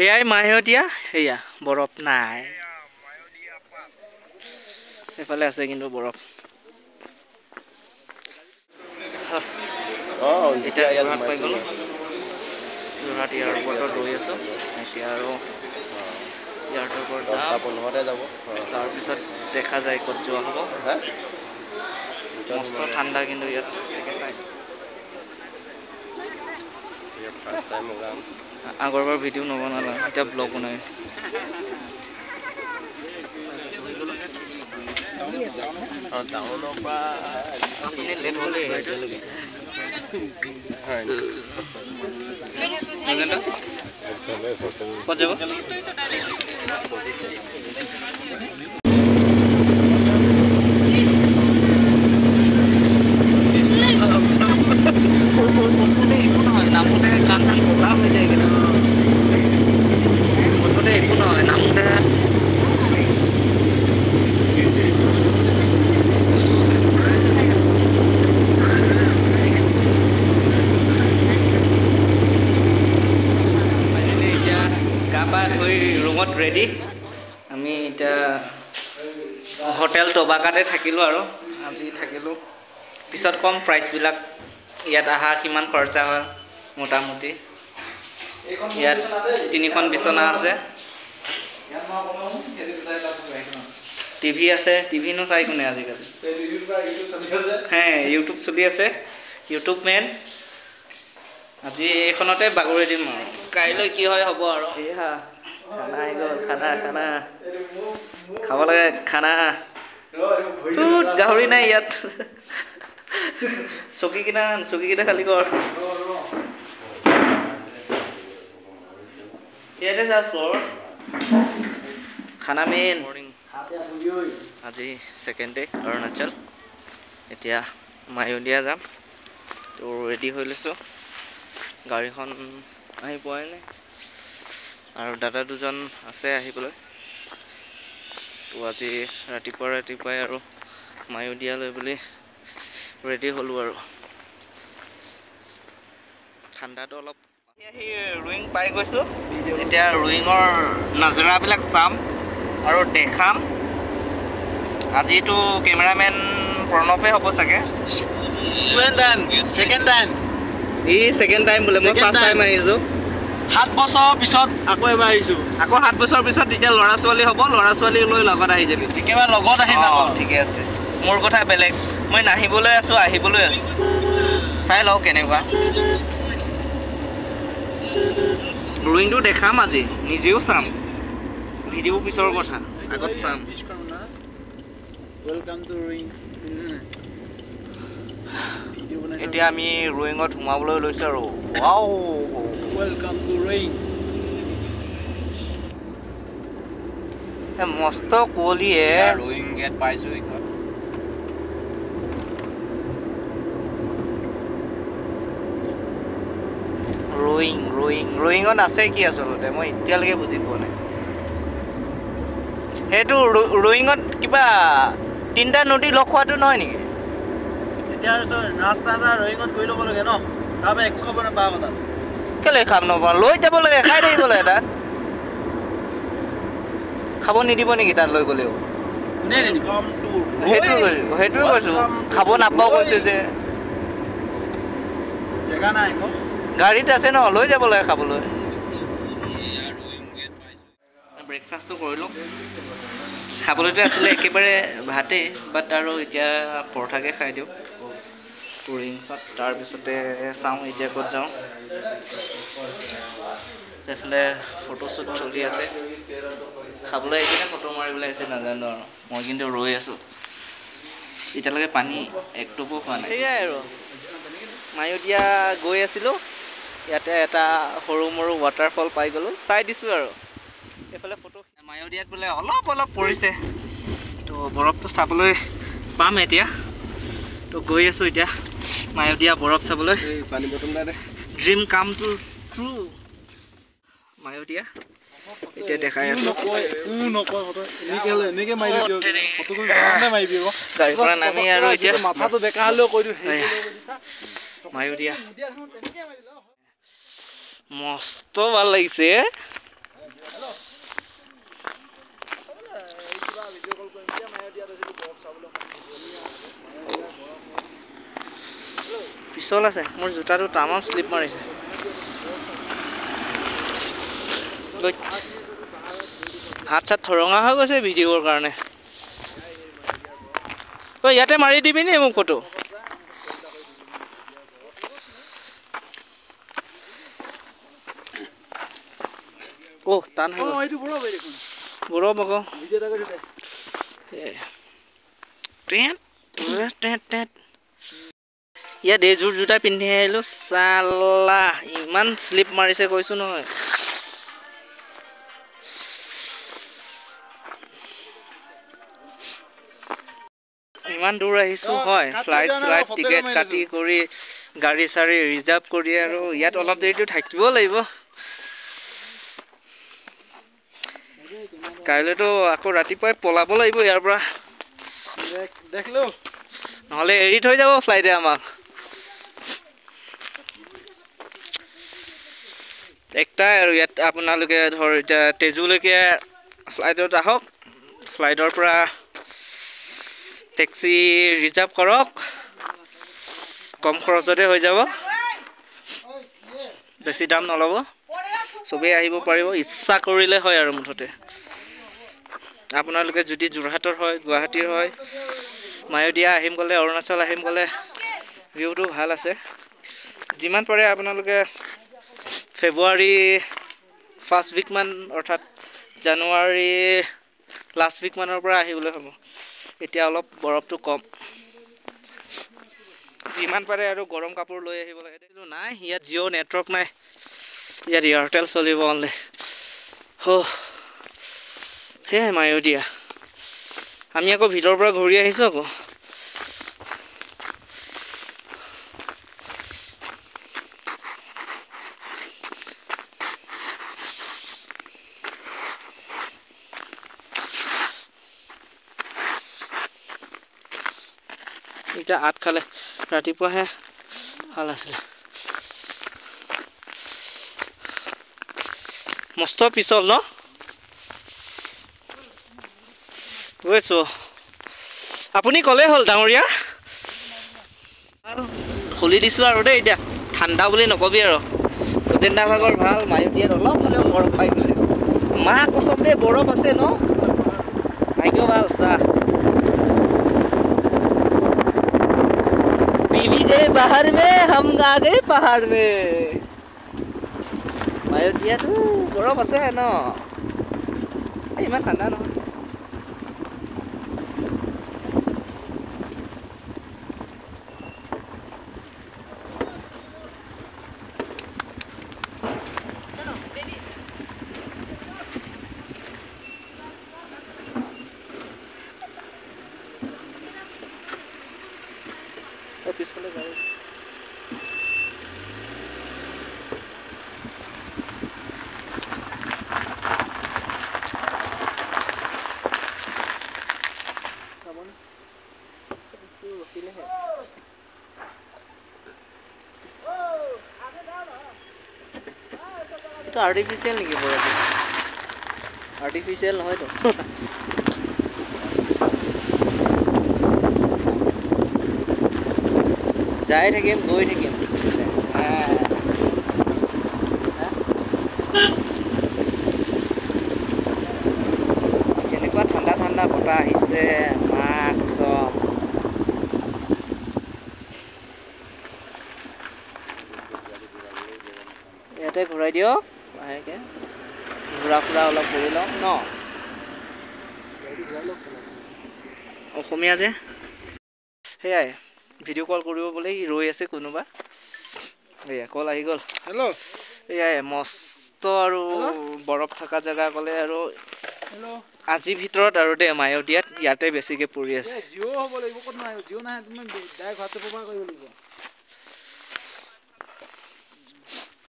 এয়াই মাহেতীয়া সেয়া বৰফ নাই এফালে আছে কিন্তু বৰফ এতিয়া যোৰহাট পাই গ'লো যোৰহাট এয়াৰপৰ্টত ৰৈ আছো এতিয়া আৰু এয়াৰপৰ্টৰ যাম 10:15 যাব তাৰপিছত দেখা যায় ক'ত যোৱা হ'ব মস্ত ঠাণ্ডা কিন্তু ইয়াত সেকেন্ড টাইম ফাৰ্ষ্ট টাইম ওলাম আগৰবাৰ ভিডিঅ' নবনালো এতিয়া ব্লগ বনাই টাউনৰ পৰা লেট হ'লে ক'ত যাব নামতে কাম চান কৰা হৈ যায় কিন্তু মুঠতে একো নহয় নামতে এতিয়া গা পা ধুই ৰুমত ৰেডি আমি এতিয়া হোটেল টবাকাতে থাকিলোঁ আৰু আজি থাকিলোঁ পিছত কম প্ৰাইচবিলাক ইয়াত আহা কিমান খৰচা হয় মোটামুটি ইয়াত 3খন বিছনা আছে টিভি আছে টিভি নো চাই কোনে আজিকালি হ্যাঁ ইউটিউব চলি আছে ইউটিউব মেন আজি এইখনতে বাগৰি দিম আৰু কাইলৈ কি হয় হ'ব আৰু এয়া খানা আহি গ'ল খানা খাব লাগে খানা গাহৰি নাই ইয়াত চকী কিনা খালি কৰ ইয়াতে যাচ্ছ খানা মেইন আজি সেকেন্ড ডে অৰুণাচল এতিয়া মায়'দিয়া যাম তো ৰেডি হৈ লৈছোঁ গাড়ীখন আহি পোৱাই নাই আৰু দাদা দুজন আছে আহিবলৈ তো আজি ৰাতিপুৱাই আৰু মায়'দিয়া লৈ বুলি ৰেডি হ'লোঁ আৰু ঠাণ্ডাটো অলপ আহি ৰুইং পাই গৈছোঁ এতিয়া ৰুইঙৰ নাজাৰাবিলাক চাম আৰু দেখাম আজিতো কেমেৰামেন প্ৰণৱে হ'ব চাগে সেকেন্ড টাইম বোলে মই ফাৰ্ষ্ট টাইম আহিছোঁ 7 বছৰ পিছত আকৌ এবাৰ আহিছোঁ আকৌ 7 বছৰ পিছত এতিয়া ল'ৰা ছোৱালী হ'ব ল'ৰা ছোৱালী লৈ লগত আহি যাবি একেবাৰে লগত আহিম ঠিকে আছে মোৰ কথা বেলেগ মই নাহিবলৈ আছোঁ আহিবলৈ আছোঁ চাই লওঁ কেনেকুৱা ৰুইংটো দেখাম আজি নিজেও চাম ভিডিঅ' পিছৰ কথা আগত চাম এতিয়া আমি ৰুইঙত সোমাবলৈ লৈছোঁ আৰু ৱাও ৱেলকাম টু ৰুইং মস্ত কুঁৱলীয়ে ৰুইং গেট পাইছোঁ এইখন ৰুইঙত আছে কি আচলতে মই এতিয়ালৈকে বুজি পোৱা নাই সেইটো ৰুইঙত কিবা 3টা নদী লগ হোৱাটো নহয় নেকি এতিয়া ৰাস্তা এটা ৰুইঙত কৰি ল'ব লাগে ন তাৰপৰা একো খাব নাপাওঁ কথা কেলে খাব নাপাওঁ লৈ যাব লাগে খাই থাকিব লাগে তাত খাব নিদিব নেকি তাত লৈ গ'লেও সেইটোৱে কৈছোঁ খাব নাপাওঁ কৈছোঁ যে জেগা নাই গাড়ীত আছে ন লৈ যাব লাগে খাবলৈ ব্ৰেকফাষ্টটো কৰিলোঁ খাবলৈতো আছিলে একেবাৰে ভাতেই বাট আৰু এতিয়া পৰঠাকে খাই দিওঁ ৰুইংছত তাৰপিছতে চাওঁ এতিয়া ক'ত যাওঁ এইফালে ফটোশ্বুট চলি আছে খাবলৈ আহিছে ফটো মাৰিবলৈ আহিছে নাজানো আৰু মই কিন্তু ৰৈ আছোঁ এতিয়ালৈকে পানী একটোপো খোৱা নাই সেয়াই আৰু মায়'দিয়া গৈ আছিলোঁ ইয়াতে এটা সৰু মৰু ৱাটাৰফল পাই গ'লোঁ চাই দিছোঁ আৰু এইফালে ফটো মায়'দিয়াত বোলে অলপ পৰিছে তো বৰফটো চাবলৈ পাম এতিয়া তো গৈ আছোঁ এতিয়া মায়'দিয়া বৰফ চাবলৈ পানী বটল নাই ড্ৰিম কাম টু ট্ৰু মায়'দিয়া এতিয়া দেখাই আছোঁ গাড়ীৰ পৰা নামি আৰু এতিয়া মাথাটো বেকা হ'লেও কৈ দিওঁ মায়'দিয়া মস্ত ভাল লাগিছে পিছল আছে মোৰ জোতাটো তামাম স্লিপ মাৰিছে হাত চাত থৰঙা হৈ গৈছে ভিডিঅ'ৰ কাৰণে ঐ ইয়াতে মাৰি দিবি নি মোক ফটো টান হৈ বৰফ আকৌ ইয়াত এইযোৰ জোতা পিন্ধি আহিলো চালা ইমান স্লিপ মাৰিছে কৈছো নহয় ইমান দূৰ আহিছো হয় ফ্লাইট টিকেট কাটি কৰি গাড়ী চাৰি ৰিজাৰ্ভ কৰি আৰু ইয়াত অলপ দেৰিটো থাকিব লাগিব কাইলৈতো আকৌ ৰাতিপুৱাই পলাব লাগিব ইয়াৰ পৰা নহ'লে এৰি থৈ যাব ফ্লাইটে আমাক একটাই আৰু ইয়াত আপোনালোকে ধৰ এতিয়া তেজুলৈকে ফ্লাইটত আহক ফ্লাইটৰ পৰা টেক্সি ৰিজাৰ্ভ কৰক কম খৰচতে হৈ যাব বেছি দাম নল'ব চবেই আহিব পাৰিব ইচ্ছা কৰিলে হয় আৰু মুঠতে আপোনালোকে যদি যোৰহাটৰ হয় গুৱাহাটীৰ হয় মায়'দিয়া আহিম গ'লে অৰুণাচল আহিম গ'লে ভিউটো ভাল আছে যিমান পাৰে আপোনালোকে ফেব্ৰুৱাৰী ফাৰ্ষ্ট উইকমান অৰ্থাৎ জানুৱাৰী লাষ্ট উইকমানৰ পৰা আহিবলৈ হ'ব এতিয়া অলপ বৰফটো কম যিমান পাৰে আৰু গৰম কাপোৰ লৈ আহিব লাগে নাই ইয়াত জিঅ' নেটৱৰ্ক নাই ইয়াত এয়াৰটেল চলিব অনলি সেয়াই মায়'দিয়া আমি আকৌ ভিতৰৰ পৰা ঘূৰি আহিছোঁ আকৌ এতিয়া আঠ খালে ৰাতিপুৱাহে ভাল আছিলে মস্ত পিছল ন গৈছো আপুনি ক'লেই হ'ল ডাঙৰীয়া খুলি দিছোঁ আৰু দেই এতিয়া ঠাণ্ডা বুলি নকবি আৰু গজেন্দা ভাগৰ ভাল মায়'দিয়াত অলপ হ'লেও বৰফ পাই গৈছে মা কচম দেই বৰফ আছে ন ভাগ্য ভাল চাহ बीवी गए बाहर में हम आ गए पहाड़ में माय'दिয়াটো বৰফ আছে ন ইমান ঠাণ্ডা নহয় পিছফালে গাড়ী তো আৰ্টিফিচিয়েল নেকি বৰফ আৰ্টিফিচিয়েল নহয়তো যাই থাকিম গৈ থাকিম কেনেকুৱা ঠাণ্ডা ঠাণ্ডা বতাহ আহিছে মাক চব ইয়াতে ঘূৰাই দিয়ক লাহেকে ঘূৰা ফুৰা অলপ কৰি লওঁ ন অসমীয়া যে সেয়াই ভিডিঅ' কল কৰিব বোলে ৰৈ আছে কোনোবা এয়া কল আহি গ'ল হেল্ল' এয়াই মস্ত আৰু বৰফ থকা জেগা ক'লে আৰু আজিৰ ভিতৰত আৰু দেই মায়'দিয়াত ইয়াতে বেছিকৈ পৰি আছে জিঅ' হ'ব লাগিব ক'ত নাই জিঅ' নাই তুমি ডাইৰেক্ট হোৱাটছএপৰ পৰা কৰিব লাগিব